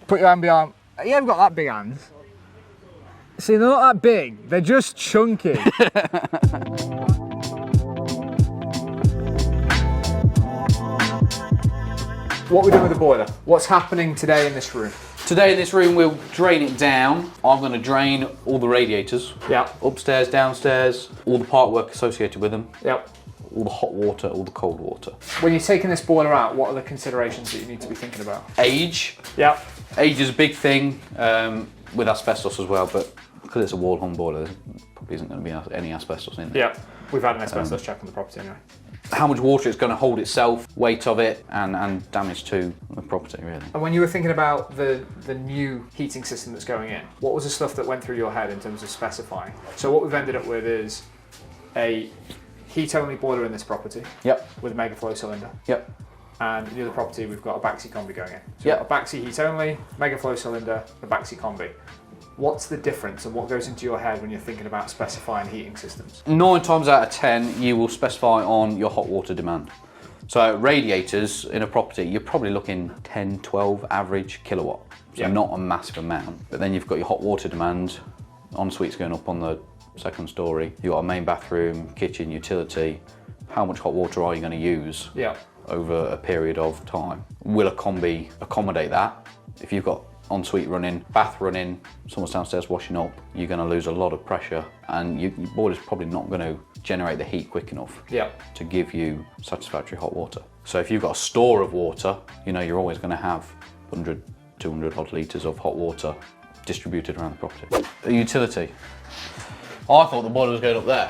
Put your hand behind. You haven't got that big hands. See, they're not that big. They're just chunky. What are we doing with the boiler? What's happening today in this room? Today in this room we'll drain it down. I'm going to drain all the radiators. Yeah. Upstairs, downstairs, all the part work associated with them. Yep. All the hot water, all the cold water. When you're taking this boiler out, what are the considerations that you need to be thinking about? Age. Yeah. Age is a big thing with asbestos as well, but because it's a wall-hung boiler, there probably isn't going to be any asbestos in there. Yeah. We've had an asbestos check on the property anyway. How much water it's going to hold itself, weight of it, and damage to the property, really. And when you were thinking about the new heating system that's going in, what was the stuff that went through your head in terms of specifying? So what we've ended up with is a heat-only boiler in this property. Yep. With a mega flow cylinder. Yep. And in the other property, we've got a Baxi combi going in. So yep. we've got a Baxi heat-only, mega flow cylinder, a Baxi combi. What's the difference and what goes into your head when you're thinking about specifying heating systems? 9 times out of 10, you will specify on your hot water demand. So radiators in a property, you're probably looking 10, 12 average kilowatt. So not a massive amount. But then you've got your hot water demand, en-suites going up on the second story. You've got a main bathroom, kitchen, utility. How much hot water are you going to use over a period of time? Will a combi accommodate that? If you've got ensuite running, bath running, someone's downstairs washing up, you're going to lose a lot of pressure and your boiler's probably not going to generate the heat quick enough to give you satisfactory hot water. So if you've got a store of water, you know you're always going to have 100, 200 odd litres of hot water distributed around the property. A utility. I thought the boiler was going up there.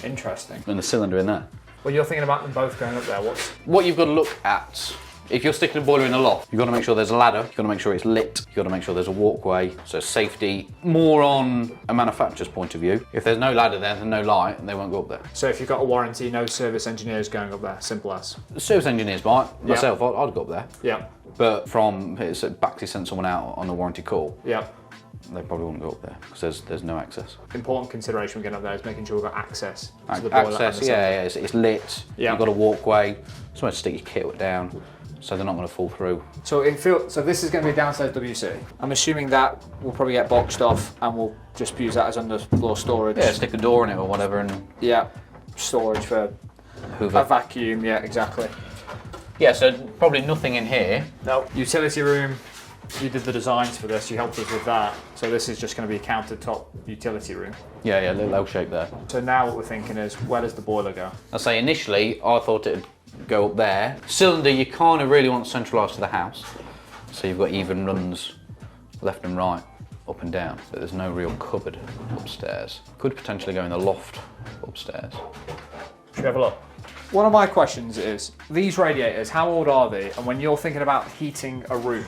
Interesting. And the cylinder in there. Well, you're thinking about them both going up there. What you've got to look at, if you're sticking a boiler in a loft, you've got to make sure there's a ladder, you've got to make sure it's lit, you've got to make sure there's a walkway, so safety, more on a manufacturer's point of view. If there's no ladder there, there's no light, they won't go up there. So if you've got a warranty, no service engineers going up there, simple as? The service engineers might, myself, I'd go up there. Yeah. But it's Baxi sent someone out on a warranty call. Yeah. They probably wouldn't go up there because there's no access. Important consideration we're getting up there is making sure we've got access to the boiler. Access, it's lit. You've got a walkway, somewhere to stick your kit down, so they're not going to fall through. So this is going to be a downsized WC. I'm assuming that will probably get boxed off and we'll just use that as underfloor storage. Yeah, stick a door in it or whatever, and storage for Hoover. A vacuum. Yeah, exactly. Yeah, so probably nothing in here. No. Utility room. You did the designs for this, you helped us with that. So this is just going to be a countertop utility room. Yeah, a little L shape there. So now what we're thinking is, where does the boiler go? I say initially, I thought it'd go up there. Cylinder, you kind of really want centralised to the house. So you've got even runs left and right, up and down, but there's no real cupboard upstairs. Could potentially go in the loft upstairs. Should we have a look? One of my questions is, these radiators, how old are they? And when you're thinking about heating a room,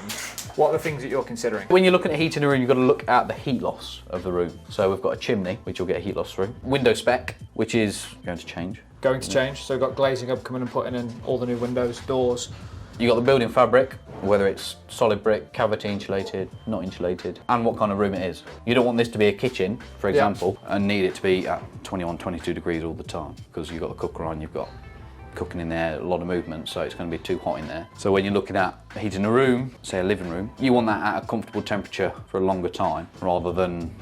what are the things that you're considering? When you're looking at heating a room, you've got to look at the heat loss of the room. So we've got a chimney, which you'll get heat loss through. Window spec, which is going to change. Going to change, so we've got glazing up, coming and putting in all the new windows, doors. You've got the building fabric, whether it's solid brick, cavity insulated, not insulated, and what kind of room it is. You don't want this to be a kitchen, for example, and need it to be at 21, 22 degrees all the time, because you've got the cooker on, you've got cooking in there, a lot of movement, so it's going to be too hot in there. So when you're looking at heating a room, say a living room, you want that at a comfortable temperature for a longer time, rather than,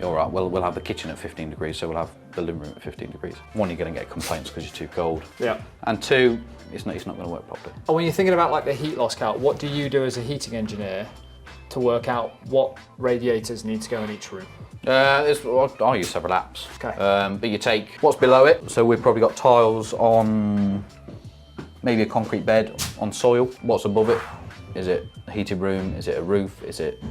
all right, well, we'll have the kitchen at 15 degrees, so we'll have the living room at 15 degrees. One, you're going to get complaints because you're too cold. Yeah. And two, it's not going to work properly. And when you're thinking about like the heat loss count, what do you do as a heating engineer to work out what radiators need to go in each room? I'll use several apps. Okay. But you take what's below it, so we've probably got tiles on maybe a concrete bed on soil. What's above it? Is it a heated room? Is it a roof? Is it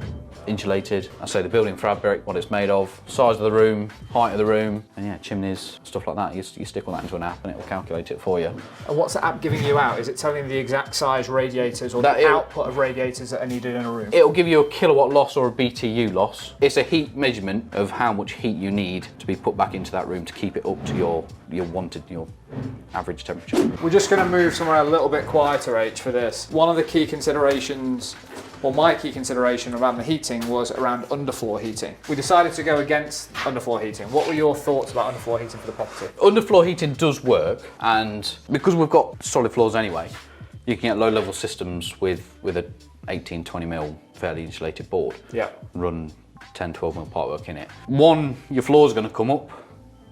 insulated? I say the building fabric, what it's made of, size of the room, height of the room, and yeah, chimneys, stuff like that. You stick all that into an app and it will calculate it for you. And what's the app giving you out? Is it telling you the exact size radiators or the output of radiators that are needed in a room? It'll give you a kilowatt loss or a BTU loss. It's a heat measurement of how much heat you need to be put back into that room to keep it up to your average temperature. We're just going to move somewhere a little bit quieter, H, for this. One of the key considerations, or my key consideration around the heating, was around underfloor heating. We decided to go against underfloor heating. What were your thoughts about underfloor heating for the property? Underfloor heating does work, and because we've got solid floors anyway, You can get low-level systems with a 18, 20mm fairly insulated board. Yeah. Run 10, 12mm pipework in it. One, your floor's going to come up,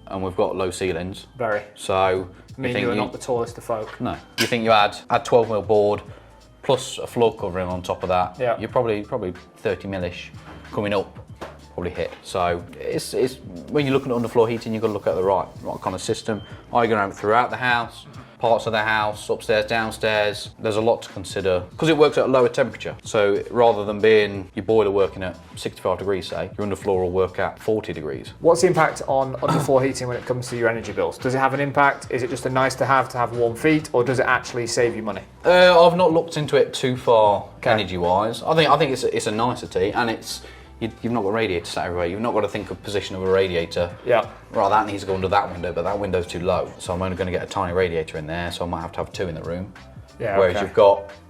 and we've got low ceilings. Very. So I mean, you're not the tallest of folk. No. You think you add 12mm board plus a floor covering on top of that. Yeah. You're probably 30mm-ish coming up. Probably hit. So it's when you're looking at underfloor heating, you've got to look at the right kind of system. Are you going to have it throughout the house, parts of the house, upstairs, downstairs? There's a lot to consider because it works at a lower temperature. So rather than being your boiler working at 65 degrees, say, your underfloor will work at 40 degrees. What's the impact on underfloor heating when it comes to your energy bills? Does it have an impact? Is it just a nice to have warm feet, or does it actually save you money? I've not looked into it too far energy-wise. I think it's a nicety, and you've not got radiators sat everywhere. You've not got to think of position of a radiator. Yeah. Right, that needs to go under that window, but that window's too low. So I'm only going to get a tiny radiator in there, so I might have to have two in the room. Yeah. Whereas okay.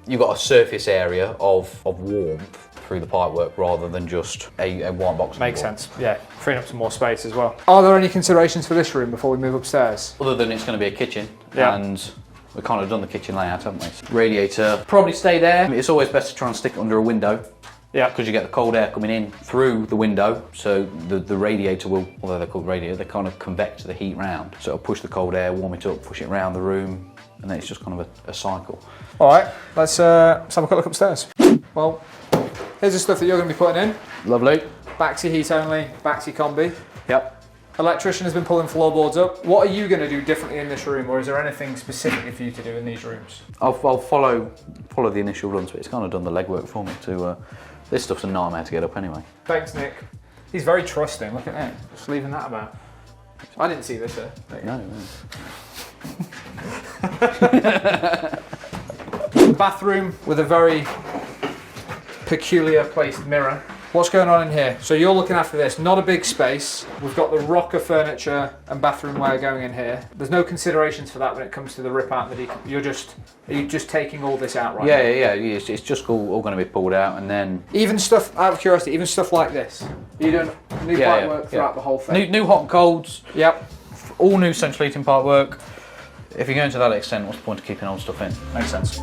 you've got a surface area of warmth through the pipework rather than just a white box. Makes sense. Yeah, freeing up some more space as well. Are there any considerations for this room before we move upstairs? Other than it's going to be a kitchen, Yeah. and we've kind of done the kitchen layout, haven't we? Radiator probably stay there. It's always best to try and stick it under a window. Yeah. Because you get the cold air coming in through the window, so the radiator will, although they're called radiator, they kind of convect the heat round. So it'll push the cold air, warm it up, push it around the room, and then it's just kind of a cycle. All right, let's have a quick look upstairs. Well, here's the stuff that you're going to be putting in. Lovely. Baxi heat only, Baxi combi. Yep. Electrician has been pulling floorboards up. What are you going to do differently in this room, or is there anything specifically for you to do in these rooms? I'll follow the initial runs, but it's kind of done the legwork for me to. This stuff's a nightmare to get up anyway. Thanks, Nick. He's very trusting. Look at that. Just leaving that about. I didn't see this here. No. Bathroom with a very peculiar placed mirror. What's going on in here? So you're looking after this, not a big space. We've got the rocker furniture and bathroom wear going in here. There's no considerations for that when it comes to the rip out and the are you just taking all this out right now? Yeah. It's just all going to be pulled out, and then even stuff, out of curiosity, even stuff like this. You doing new pipe work throughout the whole thing? New hot and colds. Yep. All new central heating pipe work. If you're going to that extent, what's the point of keeping old stuff in? Makes sense.